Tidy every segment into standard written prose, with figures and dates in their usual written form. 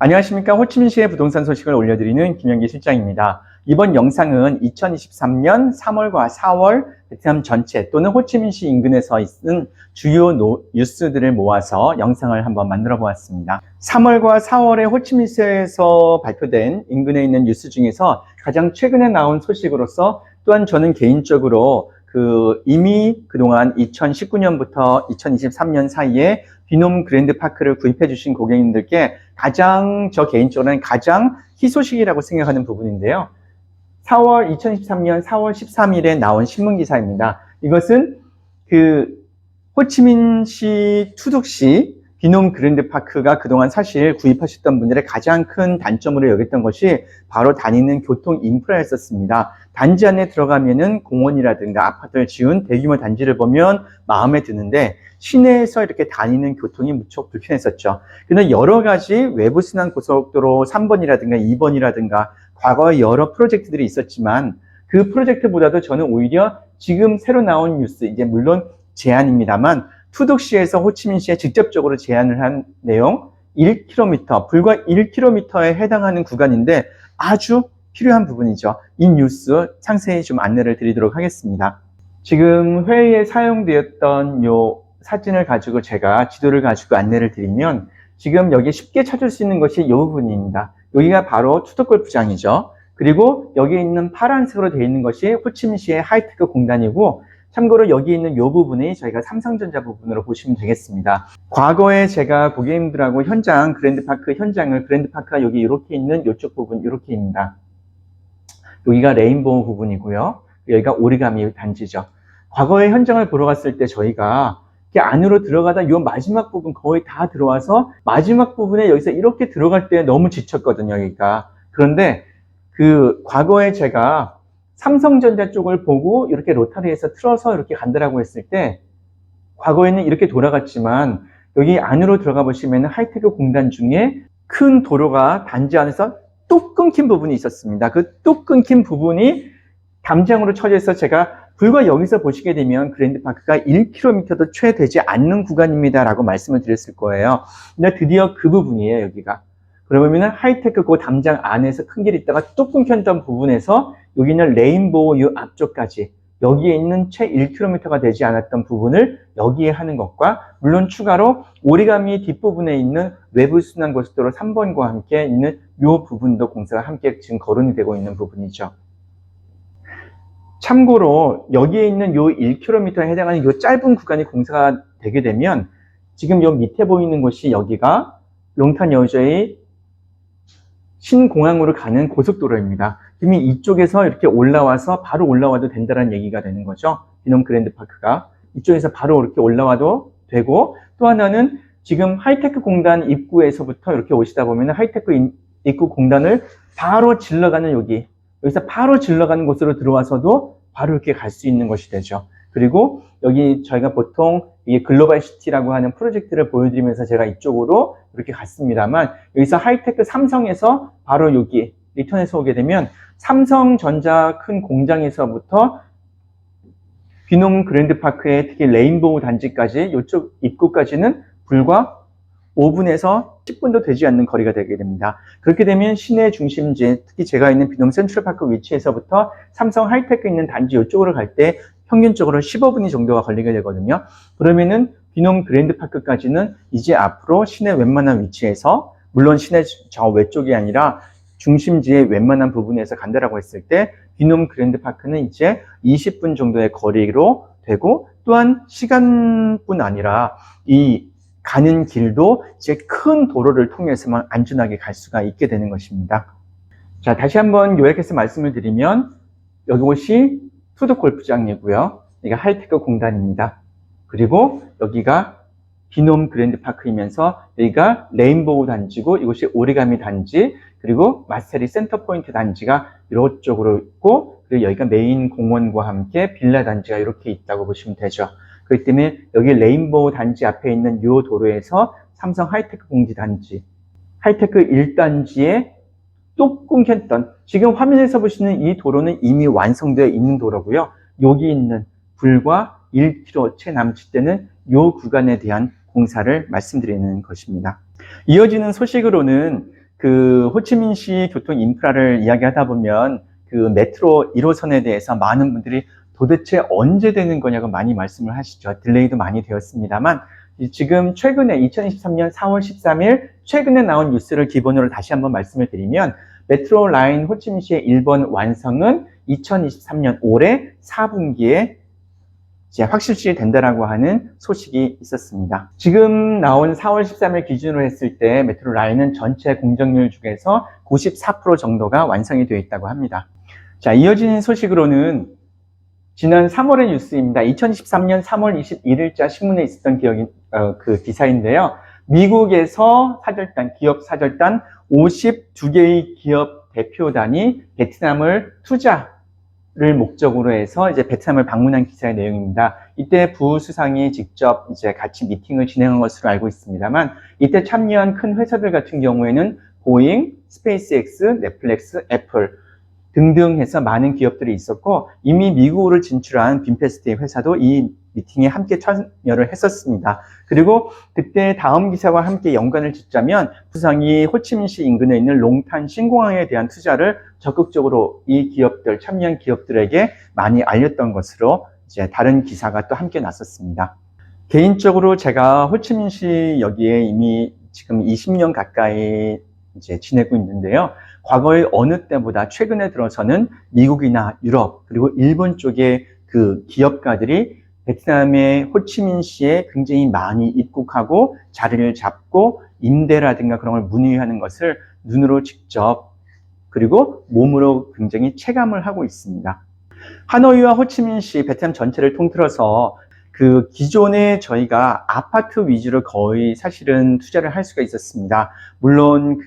안녕하십니까. 호치민시의 부동산 소식을 올려드리는 김영기 실장입니다. 이번 영상은 2023년 3월과 4월 베트남 전체 또는 호치민시 인근에서 있는 주요 뉴스들을 모아서 영상을 한번 만들어 보았습니다. 3월과 4월에 호치민시에서 발표된 인근에 있는 뉴스 중에서 가장 최근에 나온 소식으로서 또한 저는 개인적으로 이미 그동안 2019년부터 2023년 사이에 비놈 그랜드파크를 구입해 주신 고객님들께 저 개인적으로는 가장 희소식이라고 생각하는 부분인데요. 2023년 4월 13일에 나온 신문기사입니다. 이것은 호치민시 투둑시 비놈 그랜드파크가 그동안 사실 구입하셨던 분들의 가장 큰 단점으로 여겼던 것이 바로 다니는 교통 인프라였었습니다. 단지 안에 들어가면은 공원이라든가 아파트를 지은 대규모 단지를 보면 마음에 드는데 시내에서 이렇게 다니는 교통이 무척 불편했었죠. 그런데 여러 가지 외부 순환 고속도로 3번이라든가 2번이라든가 과거에 여러 프로젝트들이 있었지만 그 프로젝트보다도 저는 오히려 지금 새로 나온 뉴스, 이제 물론 제안입니다만 투둑시에서 호치민시에 직접적으로 제안을 한 내용 1km, 불과 1km에 해당하는 구간인데 아주 필요한 부분이죠. 이 뉴스 상세히 좀 안내를 드리도록 하겠습니다. 지금 회의에 사용되었던 요 사진을 가지고 제가 지도를 가지고 안내를 드리면 지금 여기 쉽게 찾을 수 있는 것이 이 부분입니다. 여기가 바로 투둑골프장이죠. 그리고 여기 있는 파란색으로 되어 있는 것이 호치민시의 하이테크 공단이고 참고로 여기 있는 이 부분이 저희가 삼성전자 부분으로 보시면 되겠습니다. 과거에 제가 고객님들하고 그랜드파크가 여기 이렇게 있는 이쪽 부분 이렇게입니다. 여기가 레인보우 부분이고요. 여기가 오리가미 단지죠. 과거의 현장을 보러 갔을 때 저희가 안으로 들어가다 이 마지막 부분 거의 다 들어와서 마지막 부분에 여기서 이렇게 들어갈 때 너무 지쳤거든요, 여기가. 그런데 과거에 제가 삼성전자 쪽을 보고 이렇게 로타리에서 틀어서 이렇게 간다라고 했을 때 과거에는 이렇게 돌아갔지만 여기 안으로 들어가 보시면 하이테크 공단 중에 큰 도로가 단지 안에서 뚝 끊긴 부분이 있었습니다. 그 뚝 끊긴 부분이 담장으로 쳐져 있어 제가 불과 여기서 보시게 되면 그랜드파크가 1km도 채 되지 않는 구간입니다 라고 말씀을 드렸을 거예요. 근데 드디어 그 부분이에요, 여기가. 그러면은 하이테크 그 담장 안에서 큰 길이 있다가 뚝 끊겼던 부분에서 여기는 레인보우 이 앞쪽까지 여기에 있는 채 1km가 되지 않았던 부분을 여기에 하는 것과 물론 추가로 오리가미 뒷부분에 있는 외부 순환 고속도로 3번과 함께 있는 이 부분도 공사가 함께 지금 거론이 되고 있는 부분이죠. 참고로 여기에 있는 이 1km에 해당하는 이 짧은 구간이 공사가 되게 되면 지금 이 밑에 보이는 곳이 여기가 롱탄 여저의 신공항으로 가는 고속도로입니다. 그러면 이쪽에서 이렇게 올라와서 바로 올라와도 된다는 얘기가 되는 거죠. 비놈 그랜드파크가. 이쪽에서 바로 이렇게 올라와도 되고 또 하나는 지금 하이테크 공단 입구에서부터 이렇게 오시다 보면 하이테크 입구 공단을 바로 질러가는 여기서 바로 질러가는 곳으로 들어와서도 바로 이렇게 갈 수 있는 것이 되죠. 그리고 여기 저희가 보통 이게 글로벌 시티라고 하는 프로젝트를 보여드리면서 제가 이쪽으로 이렇게 갔습니다만 여기서 하이테크 삼성에서 바로 여기 리턴해서 오게 되면 삼성전자 큰 공장에서부터 비놈 그랜드파크의 특히 레인보우 단지까지 이쪽 입구까지는 불과 5분에서 10분도 되지 않는 거리가 되게 됩니다. 그렇게 되면 시내 중심지, 특히 제가 있는 비놈 센트럴파크 위치에서부터 삼성 하이테크 있는 단지 이쪽으로 갈 때 평균적으로 15분이 정도가 걸리게 되거든요. 그러면은 비놈 그랜드파크까지는 이제 앞으로 시내 웬만한 위치에서, 물론 시내 저 외쪽이 아니라 중심지의 웬만한 부분에서 간다라고 했을 때 비놈 그랜드파크는 이제 20분 정도의 거리로 되고 또한 시간뿐 아니라 이 가는 길도 이제 큰 도로를 통해서만 안전하게 갈 수가 있게 되는 것입니다. 자, 다시 한번 요약해서 말씀을 드리면 여기곳이 투둑골프장이고요. 여기가 하이테크 공단입니다. 그리고 여기가 비놈 그랜드파크이면서 여기가 레인보우 단지고 이곳이 오리가미 단지 그리고 마세리 센터포인트 단지가 이쪽으로 있고 그리고 여기가 메인 공원과 함께 빌라 단지가 이렇게 있다고 보시면 되죠. 그렇기 때문에 여기 레인보우 단지 앞에 있는 이 도로에서 삼성 하이테크 공지 단지, 하이테크 1단지에 또 끊겼던 지금 화면에서 보시는 이 도로는 이미 완성되어 있는 도로고요. 여기 있는 불과 1km 채 남짓 되는 이 구간에 대한 공사를 말씀드리는 것입니다. 이어지는 소식으로는 그 호치민시 교통 인프라를 이야기하다 보면 그 메트로 1호선에 대해서 많은 분들이 도대체 언제 되는 거냐고 많이 말씀을 하시죠. 딜레이도 많이 되었습니다만 지금 최근에 2023년 4월 13일 최근에 나온 뉴스를 기본으로 다시 한번 말씀을 드리면 메트로 라인 호치민시의 1번 완성은 2023년 올해 4분기에 이제 확실시 된다라고 하는 소식이 있었습니다. 지금 나온 4월 13일 기준으로 했을 때 메트로 라인은 전체 공정률 중에서 94% 정도가 완성이 되어 있다고 합니다. 자, 이어지는 소식으로는 지난 3월의 뉴스입니다. 2023년 3월 21일자 신문에 있었던 그 기사인데요. 미국에서 기업 사절단 52개의 기업 대표단이 베트남을 투자를 목적으로 해서 이제 베트남을 방문한 기사의 내용입니다. 이때 부수상이 직접 이제 같이 미팅을 진행한 것으로 알고 있습니다만, 이때 참여한 큰 회사들 같은 경우에는 보잉, 스페이스X, 넷플릭스, 애플 등등 해서 많은 기업들이 있었고, 이미 미국으로 진출한 빈페스트의 회사도 이 미팅에 함께 참여를 했었습니다. 그리고 그때 다음 기사와 함께 연관을 짓자면 부상이 호치민시 인근에 있는 롱탄 신공항에 대한 투자를 적극적으로 이 기업들, 참여한 기업들에게 많이 알렸던 것으로 이제 다른 기사가 또 함께 났었습니다. 개인적으로 제가 호치민시 여기에 이미 지금 20년 가까이 이제 지내고 있는데요. 과거의 어느 때보다 최근에 들어서는 미국이나 유럽 그리고 일본 쪽의 그 기업가들이 베트남의 호치민시에 굉장히 많이 입국하고 자리를 잡고 임대라든가 그런 걸 문의하는 것을 눈으로 직접 그리고 몸으로 굉장히 체감을 하고 있습니다. 하노이와 호치민시, 베트남 전체를 통틀어서 그 기존에 저희가 아파트 위주로 거의 사실은 투자를 할 수가 있었습니다. 물론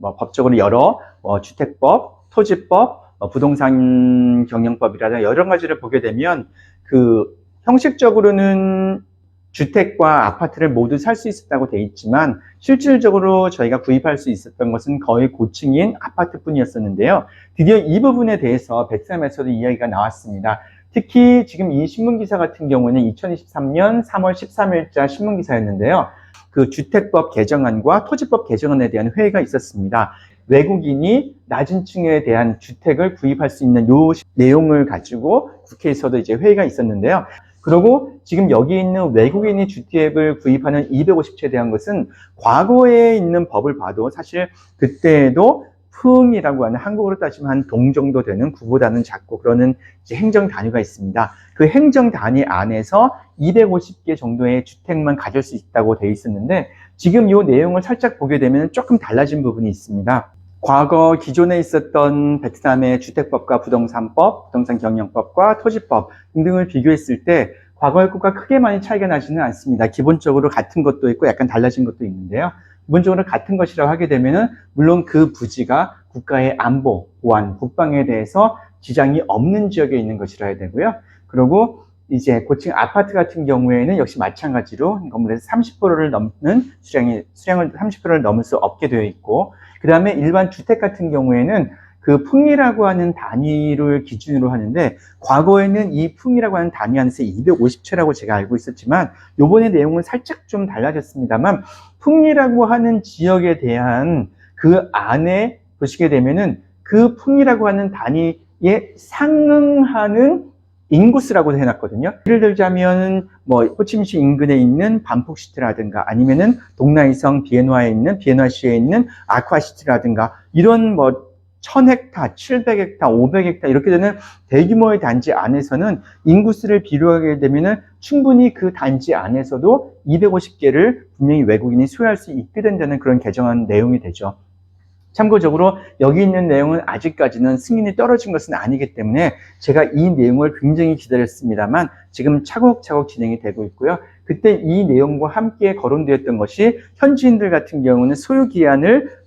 법적으로 여러 주택법, 토지법, 부동산 경영법이라든가 여러 가지를 보게 되면 그 형식적으로는 주택과 아파트를 모두 살 수 있었다고 돼 있지만 실질적으로 저희가 구입할 수 있었던 것은 거의 고층인 아파트뿐이었었는데요. 드디어 이 부분에 대해서 베트남에서도 이야기가 나왔습니다. 특히 지금 이 신문기사 같은 경우는 2023년 3월 13일자 신문기사였는데요. 그 주택법 개정안과 토지법 개정안에 대한 회의가 있었습니다. 외국인이 낮은 층에 대한 주택을 구입할 수 있는 요 내용을 가지고 국회에서도 이제 회의가 있었는데요. 그리고 지금 여기 있는 외국인이 주택을 구입하는 250채에 대한 것은 과거에 있는 법을 봐도 사실 그때에도 풍이라고 하는 한국으로 따지면 한 동 정도 되는 구보다는 작고 그러는 이제 행정 단위가 있습니다. 그 행정 단위 안에서 250개 정도의 주택만 가질 수 있다고 되어 있었는데 지금 이 내용을 살짝 보게 되면 조금 달라진 부분이 있습니다. 과거 기존에 있었던 베트남의 주택법과 부동산법, 부동산경영법과 토지법 등등을 비교했을 때 과거의 것과 크게 많이 차이가 나지는 않습니다. 기본적으로 같은 것도 있고 약간 달라진 것도 있는데요. 기본적으로 같은 것이라고 하게 되면은 물론 그 부지가 국가의 안보, 보안, 국방에 대해서 지장이 없는 지역에 있는 것이라 해야 되고요. 그리고 이제 고층 아파트 같은 경우에는 역시 마찬가지로 건물에서 30%를 넘는 수량을 30%를 넘을 수 없게 되어 있고, 그 다음에 일반 주택 같은 경우에는 그 풍이라고 하는 단위를 기준으로 하는데 과거에는 이 풍이라고 하는 단위 안에서 250채라고 제가 알고 있었지만 요번에 내용은 살짝 좀 달라졌습니다만 풍이라고 하는 지역에 대한 그 안에 보시게 되면은 그 풍이라고 하는 단위에 상응하는 인구수라고 해놨거든요. 예를 들자면 호치민시 인근에 있는 반폭시티라든가 아니면은 동나이성 비엔화에 있는 비엔화시에 있는 아쿠아시티라든가 이런 1000헥타, 700헥타, 500헥타 이렇게 되는 대규모의 단지 안에서는 인구수를 비교하게 되면은 충분히 그 단지 안에서도 250개를 분명히 외국인이 소유할 수 있게 된다는 그런 개정안 내용이 되죠. 참고적으로 여기 있는 내용은 아직까지는 승인이 떨어진 것은 아니기 때문에 제가 이 내용을 굉장히 기다렸습니다만 지금 차곡차곡 진행이 되고 있고요. 그때 이 내용과 함께 거론되었던 것이 현지인들 같은 경우는 소유 기한을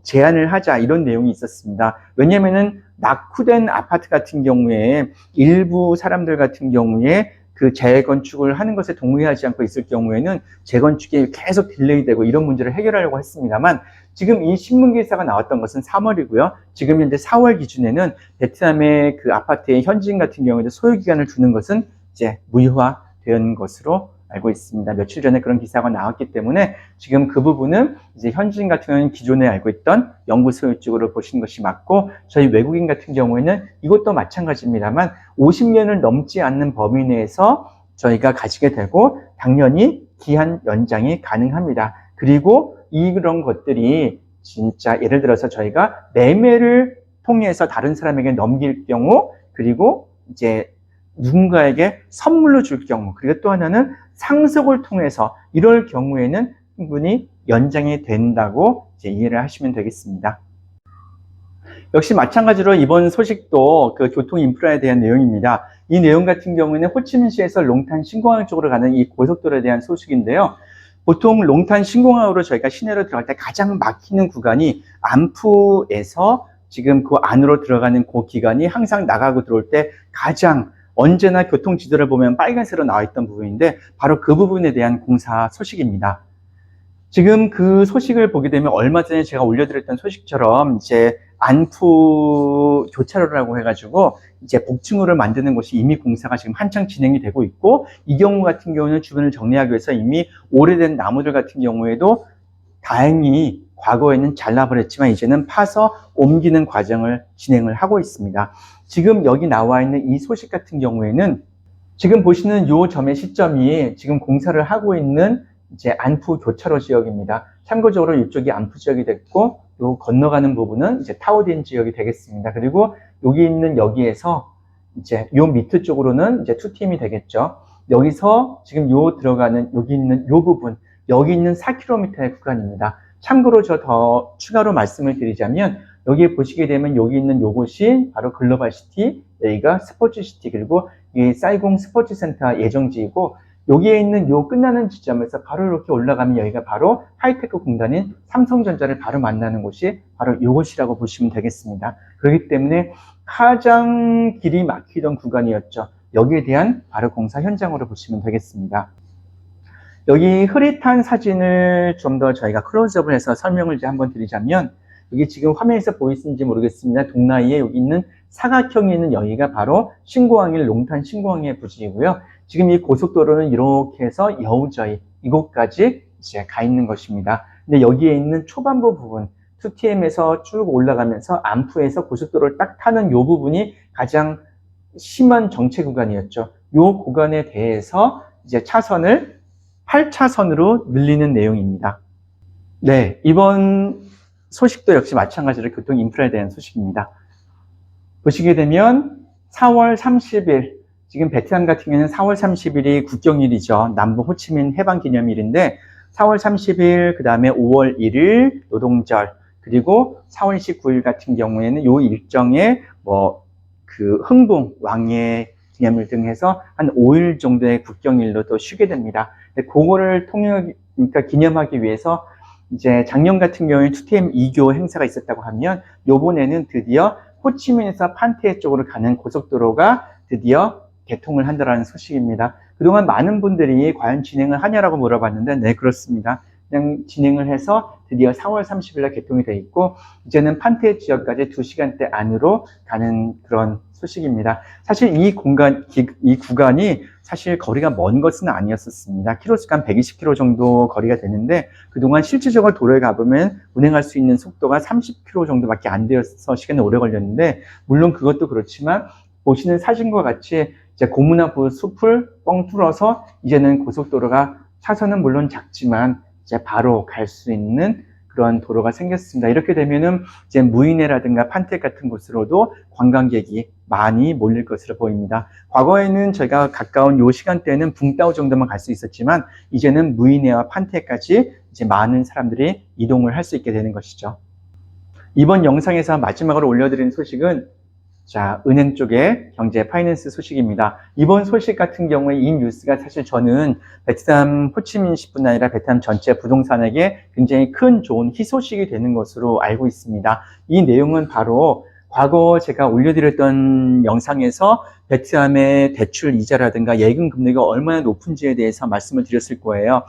제한을 하자 이런 내용이 있었습니다. 왜냐면은 낙후된 아파트 같은 경우에 일부 사람들 같은 경우에 그 재건축을 하는 것에 동의하지 않고 있을 경우에는 재건축이 계속 딜레이되고 이런 문제를 해결하려고 했습니다만 지금 이 신문 기사가 나왔던 것은 3월이고요. 지금 현재 4월 기준에는 베트남의 그 아파트의 현지인 같은 경우에도 소유 기간을 주는 것은 이제 무효화된 것으로 알고 있습니다. 며칠 전에 그런 기사가 나왔기 때문에 지금 그 부분은 이제 현지인 같은 경우는 기존에 알고 있던 연구 소유 쪽으로 보시는 것이 맞고, 저희 외국인 같은 경우에는 이것도 마찬가지입니다만 50년을 넘지 않는 범위 내에서 저희가 가지게 되고 당연히 기한 연장이 가능합니다. 그리고 이런 것들이 진짜 예를 들어서 저희가 매매를 통해서 다른 사람에게 넘길 경우, 그리고 이제 누군가에게 선물로 줄 경우, 그리고 또 하나는 상속을 통해서 이럴 경우에는 충분히 연장이 된다고 이제 이해를 하시면 되겠습니다. 역시 마찬가지로 이번 소식도 그 교통 인프라에 대한 내용입니다. 이 내용 같은 경우에는 호치민시에서 롱탄 신공항 쪽으로 가는 이 고속도로에 대한 소식인데요. 보통 롱탄 신공항으로 저희가 시내로 들어갈 때 가장 막히는 구간이 안푸에서 지금 그 안으로 들어가는 그 기간이 항상 나가고 들어올 때 가장 언제나 교통 지도를 보면 빨간색으로 나와 있던 부분인데 바로 그 부분에 대한 공사 소식입니다. 지금 그 소식을 보게 되면 얼마 전에 제가 올려드렸던 소식처럼 이제 안푸 교차로라고 해가지고 이제 복층호를 만드는 것이 이미 공사가 지금 한창 진행이 되고 있고, 이 경우 같은 경우는 주변을 정리하기 위해서 이미 오래된 나무들 같은 경우에도 다행히 과거에는 잘라버렸지만 이제는 파서 옮기는 과정을 진행을 하고 있습니다. 지금 여기 나와 있는 이 소식 같은 경우에는 지금 보시는 요 점의 시점이 지금 공사를 하고 있는 이제 안푸 교차로 지역입니다. 참고적으로 이쪽이 안푸 지역이 됐고, 요 건너가는 부분은 이제 타오딘 지역이 되겠습니다. 그리고 여기 있는 여기에서 이제 요 밑에 쪽으로는 이제 2팀이 되겠죠. 여기서 지금 요 들어가는 여기 있는 요 부분, 여기 있는 4km의 구간입니다. 참고로 저 더 추가로 말씀을 드리자면, 여기 보시게 되면 여기 있는 요곳이 바로 글로벌시티, 여기가 스포츠시티, 그리고 이 사이공 스포츠센터 예정지이고, 여기에 있는 요 끝나는 지점에서 바로 이렇게 올라가면 여기가 바로 하이테크 공단인 삼성전자를 바로 만나는 곳이 바로 요곳이라고 보시면 되겠습니다. 그렇기 때문에 가장 길이 막히던 구간이었죠. 여기에 대한 바로 공사 현장으로 보시면 되겠습니다. 여기 흐릿한 사진을 좀 더 저희가 클로즈업을 해서 설명을 이제 한번 드리자면, 여기 지금 화면에서 보이시는지 모르겠습니다. 동나이에 여기 있는 사각형이 있는 여기가 바로 신공항일 롱탄 신공항의 부지이고요. 지금 이 고속도로는 이렇게 해서 여우저이 이곳까지 이제 가 있는 것입니다. 근데 여기에 있는 초반부 부분 2TM에서 쭉 올라가면서 안푸에서 고속도로를 딱 타는 이 부분이 가장 심한 정체 구간이었죠. 이 구간에 대해서 이제 차선을 8차선으로 늘리는 내용입니다. 네, 이번 소식도 역시 마찬가지로 교통 인프라에 대한 소식입니다. 보시게 되면 4월 30일, 지금 베트남 같은 경우는 4월 30일이 국경일이죠. 남부 호치민 해방 기념일인데 4월 30일, 그 다음에 5월 1일 노동절, 그리고 4월 19일 같은 경우에는 요 일정에 그 흥붕 왕의 기념일 등 해서 한 5일 정도의 국경일로 또 쉬게 됩니다. 그거를 그러니까 기념하기 위해서 이제 작년 같은 경우에 2TM 2교 행사가 있었다고 하면, 요번에는 드디어 호치민에서 판테에 쪽으로 가는 고속도로가 드디어 개통을 한다는 소식입니다. 그동안 많은 분들이 과연 진행을 하냐라고 물어봤는데, 네, 그렇습니다. 그냥 진행을 해서 드디어 4월 30일에 개통이 돼 있고, 이제는 판테 지역까지 2시간대 안으로 가는 그런 소식입니다. 사실 이 구간이 사실 거리가 먼 것은 아니었었습니다. 키로수가 한 120km 정도 거리가 되는데, 그동안 실질적으로 도로에 가보면 운행할 수 있는 속도가 30km 정도밖에 안 되어서 시간이 오래 걸렸는데, 물론 그것도 그렇지만 보시는 사진과 같이 이제 고무나무 숲을 뻥 뚫어서 이제는 고속도로가 차선은 물론 작지만 이제 바로 갈 수 있는 그런 도로가 생겼습니다. 이렇게 되면은 이제 무이네라든가 판테 같은 곳으로도 관광객이 많이 몰릴 것으로 보입니다. 과거에는 저희가 가까운 요 시간대에는 붕따오 정도만 갈 수 있었지만, 이제는 무이네와 판테까지 이제 많은 사람들이 이동을 할 수 있게 되는 것이죠. 이번 영상에서 마지막으로 올려드린 소식은 은행 쪽의 경제 파이낸스 소식입니다. 이번 소식 같은 경우에 이 뉴스가 사실 저는 베트남 호치민시뿐 아니라 베트남 전체 부동산에게 굉장히 큰 좋은 희소식이 되는 것으로 알고 있습니다. 이 내용은 바로 과거 제가 올려드렸던 영상에서 베트남의 대출 이자라든가 예금 금리가 얼마나 높은지에 대해서 말씀을 드렸을 거예요.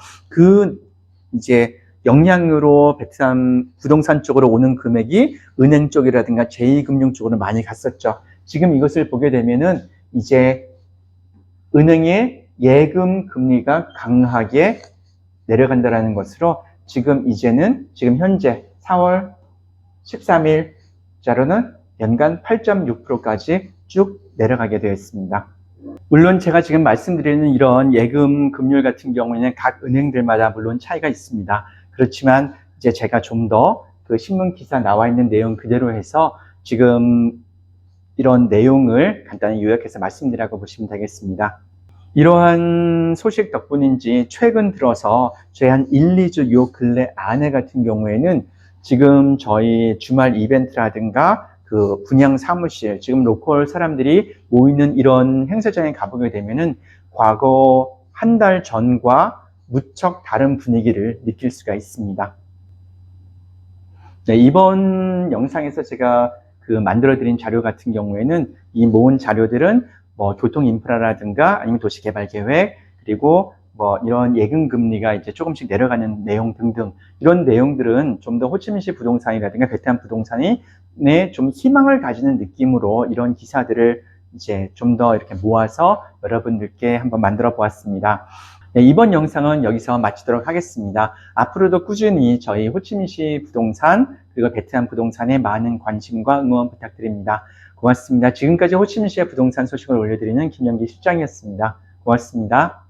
이제 영향으로 베트남 부동산 쪽으로 오는 금액이 은행 쪽이라든가 제2금융 쪽으로 많이 갔었죠. 지금 이것을 보게 되면은 이제 은행의 예금 금리가 강하게 내려간다라는 것으로 지금 현재 4월 13일자로는 연간 8.6%까지 쭉 내려가게 되어 있습니다. 물론 제가 지금 말씀드리는 이런 예금 금리율 같은 경우에는 각 은행들마다 물론 차이가 있습니다. 그렇지만 이제 제가 좀 더 그 신문 기사 나와 있는 내용 그대로 해서 지금 이런 내용을 간단히 요약해서 말씀드리라고 보시면 되겠습니다. 이러한 소식 덕분인지 최근 들어서 저희 한 1, 2주 요 근래 안에 같은 경우에는 지금 저희 주말 이벤트라든가 그 분양 사무실, 지금 로컬 사람들이 모이는 이런 행사장에 가보게 되면은 과거 한 달 전과 무척 다른 분위기를 느낄 수가 있습니다. 네, 이번 영상에서 제가 만들어드린 자료 같은 경우에는 이 모은 자료들은 뭐 교통 인프라라든가 아니면 도시개발 계획, 그리고 뭐 이런 예금 금리가 이제 조금씩 내려가는 내용 등등, 이런 내용들은 좀 더 호치민시 부동산이라든가 베트남 부동산이 좀 희망을 가지는 느낌으로 이런 기사들을 이제 좀 더 이렇게 모아서 여러분들께 한번 만들어 보았습니다. 네, 이번 영상은 여기서 마치도록 하겠습니다. 앞으로도 꾸준히 저희 호치민시 부동산 그리고 베트남 부동산에 많은 관심과 응원 부탁드립니다. 고맙습니다. 지금까지 호치민시의 부동산 소식을 올려드리는 김영기 실장이었습니다. 고맙습니다.